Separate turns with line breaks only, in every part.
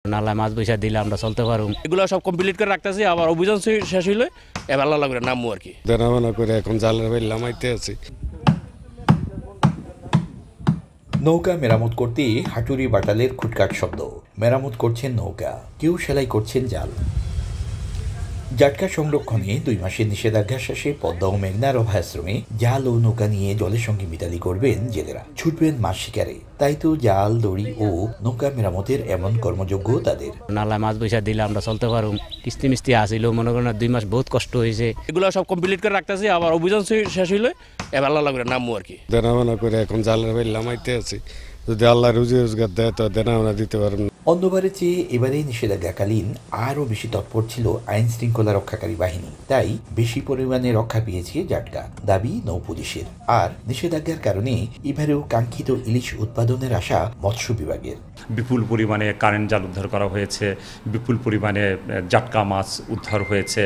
নালায় মাছ বৈশা দিলে আমরা চলতে পারব।
এগুলো সব কমপ্লিট করে রাখতেছি, আবার অভিযান শেষ হইলে এবার আল্লাহ লাগবে নামবো আর কি।
দেনামানা করে এখন জালের বাইরে লামাইতে আছি।
নৌকা মেরামত করতে হাটুরি বাটালের খুটকাট শব্দ। মেরামত করছেন নৌকা, কেউ সেলাই করছেন জাল। জাটকা সংরক্ষণে 2 মাসের নিষেধাজ্ঞা শেষে পদ্মা ও মেঘনার অভয়াশ্রমে জাল ও নৌকা নিয়ে জলের সঙ্গে মিতালি করবেন জেলেরা, ছুটবেন মাছ শিকারে। তাই তো জাল, দড়ি ও নৌকা মেরামতের এমন কর্মযোগ্য তাদের।
নালায় মাছ বৈশা দিলে আমরা চলতে পারব। কিস্তি মিস্তি আসিল, মনে করেন 2 মাস বহুত কষ্ট হয়েছে।
এগুলো সব কমপ্লিট করে রাখতেছি, আবার অভিযান শেষ হইলে এবার আল্লাহ লাগবে নামবো আর কি।
দেনামানা করে এখন জালের বাইরে লামাইতে আছি। যদি আল্লাহ রুজি রোজগার দেয় তো দেনামানা দিতে পারবেন।
অন্যবারের চেয়ে এবারে নিষেধাজ্ঞাকালীন আরও বেশি তৎপর ছিল আইন শৃঙ্খলা রক্ষাকারী বাহিনী। তাই বেশি পরিমাণে রক্ষা পেয়েছে জাটকা, দাবি নৌপুলিশের। আর নিষেধাজ্ঞার কারণে এবারেও কাঙ্ক্ষিত ইলিশ উৎপাদনের আশা মৎস্য বিভাগের।
বিপুল পরিমাণে কারেন্ট জাল উদ্ধার করা হয়েছে, বিপুল পরিমাণে জাটকা মাছ উদ্ধার হয়েছে।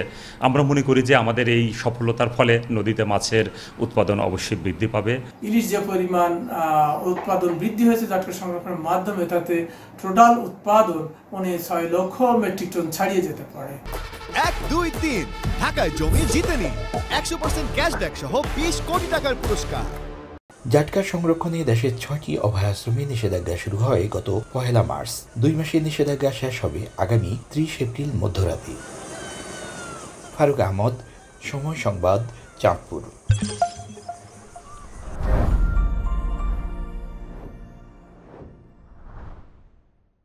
আমরা মনে করি যে আমাদের এই সফলতার ফলে নদীতে মাছের উৎপাদন অবশ্যই বৃদ্ধি পাবে।
ইলিশ যে পরিমাণ উৎপাদন বৃদ্ধি হয়েছে জাটকা সংরক্ষণের মাধ্যমে, তাতে টোটাল উৎপাদন 6 লক্ষ মেট্রিক টন ছাড়িয়ে যেতে পারে।
1, 2, 3 ঢাকায় জমি জিতে নিন 100% ক্যাশব্যাক সহ 20 কোটি টাকার পুরস্কার।
জাটকা সংরক্ষণে দেশের 6টি অভয়াশ্রমে নিষেধাজ্ঞা শুরু হয় গত 1 মার্চ। 2 মাসের নিষেধাজ্ঞা শেষ হবে আগামী 30 এপ্রিল মধ্যরাতে। ফারুক আহমদ, সময় সংবাদ, চাঁদপুর।